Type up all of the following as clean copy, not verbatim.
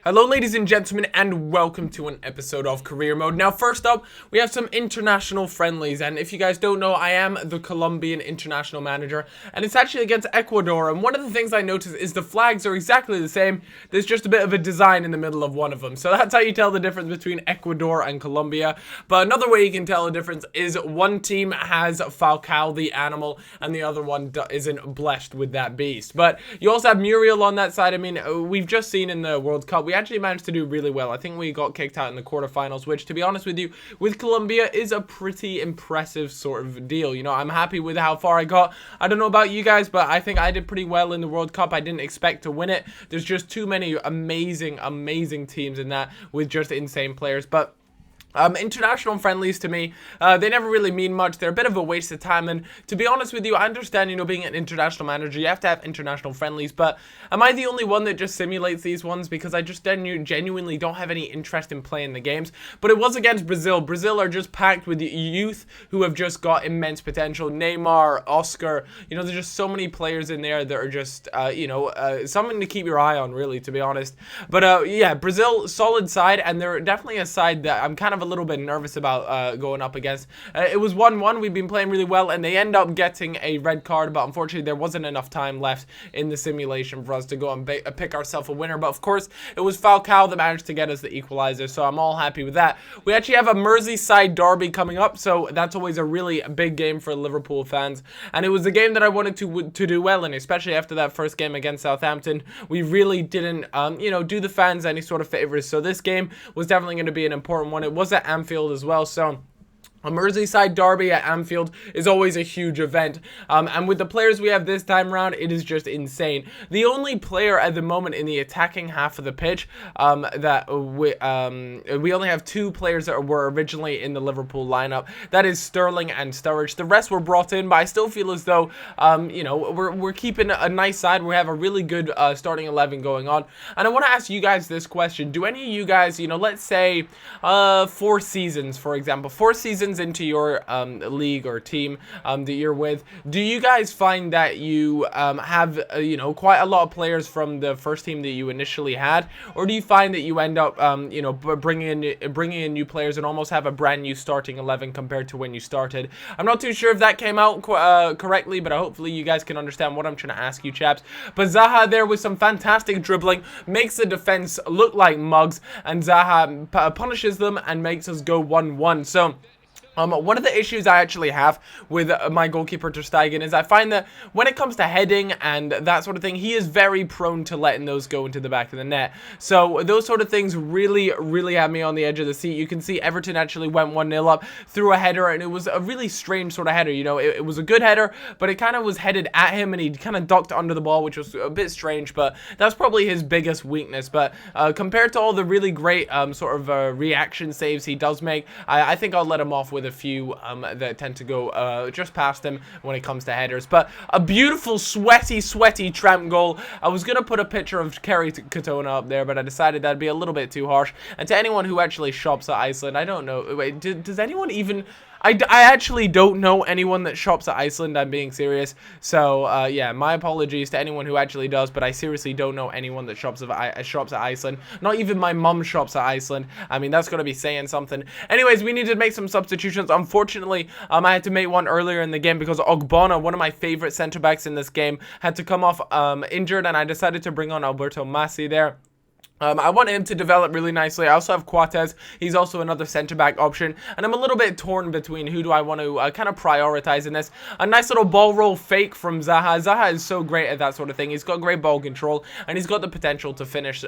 Hello ladies and gentlemen, and welcome to an episode of Career Mode. Now first up, we have some international friendlies, and if you guys don't know, I am the Colombian international manager, and it's actually against Ecuador, and one of the things I noticed is the flags are exactly the same. There's just a bit of a design in the middle of one of them, so that's how you tell the difference between Ecuador and Colombia. But another way you can tell the difference is one team has Falcao the animal, and the other one isn't blessed with that beast. But you also have Muriel on that side. I mean, we've just seen in the World Cup, we actually managed to do really well. I think we got kicked out in the quarterfinals, which, to be honest with you, with Colombia is a pretty impressive sort of deal. You know, I'm happy with how far I got. I don't know about you guys, but I think I did pretty well in the World Cup. I didn't expect to win it. There's just too many amazing teams in that with just insane players. But international friendlies to me, they never really mean much. They're a bit of a waste of time, and to be honest with you, I understand, you know, being an international manager, you have to have international friendlies, but am I the only one that just simulates these ones? Because I just genuinely don't have any interest in playing the games. But it was against Brazil. Brazil are just packed with youth who have just got immense potential. Neymar, Oscar, you know, there's just so many players in there that are just, something to keep your eye on, really, to be honest. But yeah, Brazil, solid side, and they're definitely a side that I'm kind of a little bit nervous about going up against. It was 1-1. We've been playing really well, and they end up getting a red card, but unfortunately there wasn't enough time left in the simulation for us to go and pick ourselves a winner. But of course, it was Falcao that managed to get us the equalizer, so I'm all happy with that. We actually have a Merseyside derby coming up, so that's always a really big game for Liverpool fans, and it was a game that I wanted to do well in, especially after that first game against Southampton. We really didn't do the fans any sort of favors, so this game was definitely going to be an important one. It was at Anfield as well, so a Merseyside derby at Anfield is always a huge event, and with the players we have this time around, it is just insane. The only player at the moment in the attacking half of the pitch that we only have two players that were originally in the Liverpool lineup. That is Sterling and Sturridge. The rest were brought in, but I still feel as though we're keeping a nice side. We have a really good starting 11 going on, and I want to ask you guys this question: do any of you guys, let's say 4 seasons, for example, 4 seasons into your league or team that you're with, do you guys find that you have quite a lot of players from the first team that you initially had, or do you find that you end up bringing in new players and almost have a brand new starting 11 compared to when you started? I'm not too sure if that came out correctly, but hopefully you guys can understand what I'm trying to ask you, chaps. But Zaha there with some fantastic dribbling makes the defense look like mugs, and Zaha punishes them and makes us go 1-1. So one of the issues I actually have with my goalkeeper Ter Stegen is I find that when it comes to heading and that sort of thing, he is very prone to letting those go into the back of the net. So those sort of things really have me on the edge of the seat. You can see Everton actually went 1-0 up through a header, and it was a really strange sort of header. It was a good header, but it kind of was headed at him, and he kind of ducked under the ball, which was a bit strange, but that's probably his biggest weakness. But compared to all the really great reaction saves he does make, I think I'll let him off with a few that tend to go just past him when it comes to headers. But a beautiful sweaty tramp goal. I was gonna put a picture of Kerry Katona up there, but I decided that'd be a little bit too harsh. And to anyone who actually shops at Iceland, I don't know, wait, does anyone even... I actually don't know anyone that shops at Iceland. I'm being serious. So, yeah, my apologies to anyone who actually does, but I seriously don't know anyone that shops at Iceland. Not even my mum shops at Iceland. I mean, that's going to be saying something. Anyways, we need to make some substitutions. Unfortunately, I had to make one earlier in the game because Ogbonna, one of my favorite centre-backs in this game, had to come off injured, and I decided to bring on Alberto Massi there. I want him to develop really nicely. I also have Coates. He's also another centre-back option. And I'm a little bit torn between who do I want to kind of prioritize in this. A nice little ball roll fake from Zaha. Zaha is so great at that sort of thing. He's got great ball control, and he's got the potential to finish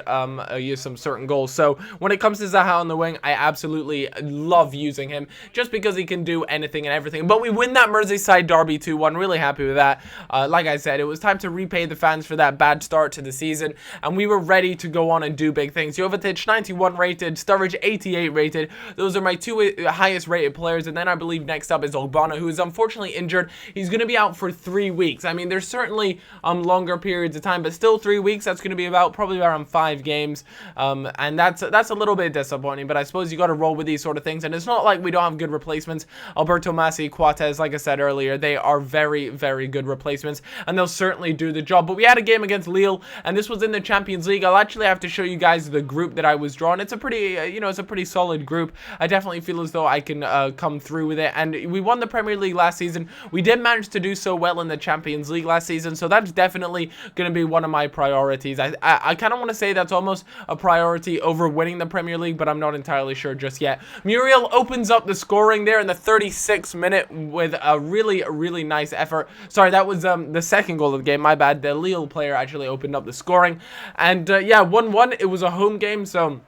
use some certain goals. So when it comes to Zaha on the wing, I absolutely love using him just because he can do anything and everything. But we win that Merseyside derby 2-1. Really happy with that. Like I said, it was time to repay the fans for that bad start to the season, and we were ready to go on and do big things. Jovetic 91 rated, Sturridge 88 rated. Those are my 2 highest rated players, and then I believe next up is Ogbonna, who is unfortunately injured. He's going to be out for 3 weeks. I mean, there's certainly longer periods of time, but still 3 weeks. That's going to be probably around 5 games, and that's a little bit disappointing, but I suppose you got to roll with these sort of things, and it's not like we don't have good replacements. Alberto Massi, Coates, like I said earlier, they are very good replacements, and they'll certainly do the job. But we had a game against Lille, and this was in the Champions League. I'll actually have to show you you guys the group that I was drawn. It's a pretty, it's a pretty solid group. I definitely feel as though I can come through with it. And we won the Premier League last season. We did manage to do so well in the Champions League last season, so that's definitely going to be one of my priorities. I kind of want to say that's almost a priority over winning the Premier League, but I'm not entirely sure just yet. Muriel opens up the scoring there in the 36th minute with a really, really nice effort. Sorry, that was the second goal of the game. My bad. The Lille player actually opened up the scoring. And yeah, 1-1. It was a home game, so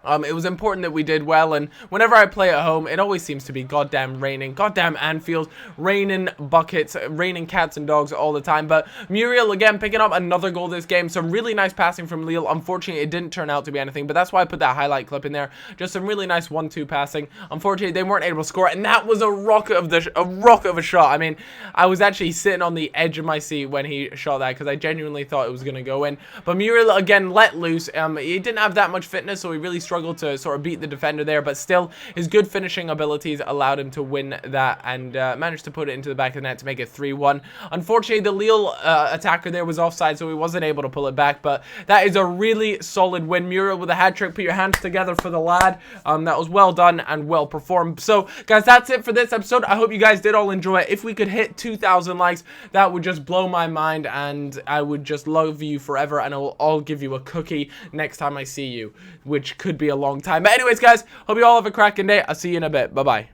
it was important that we did well, and whenever I play at home, it always seems to be goddamn raining, goddamn Anfield, raining buckets, raining cats and dogs all the time. But Muriel, again, picking up another goal this game. Some really nice passing from Lille. Unfortunately, it didn't turn out to be anything, but that's why I put that highlight clip in there. Just some really nice 1-2 passing. Unfortunately, they weren't able to score, and that was a rocket of a shot. I mean, I was actually sitting on the edge of my seat when he shot that, because I genuinely thought it was going to go in. But Muriel, again, let loose. He didn't have that much fitness, so he really struggled to sort of beat the defender there, but still his good finishing abilities allowed him to win that, and managed to put it into the back of the net to make it 3-1. Unfortunately, the Lille attacker there was offside, so he wasn't able to pull it back, but that is a really solid win. Muriel with a hat trick. Put your hands together for the lad. That was well done and well performed. So guys, that's it for this episode. I hope you guys did all enjoy it. If we could hit 2,000 likes, that would just blow my mind, and I would just love you forever, and I'll give you a cookie next time I see you, which could be a long time. But anyways, guys, hope you all have a cracking day. I'll see you in a bit. Bye-bye.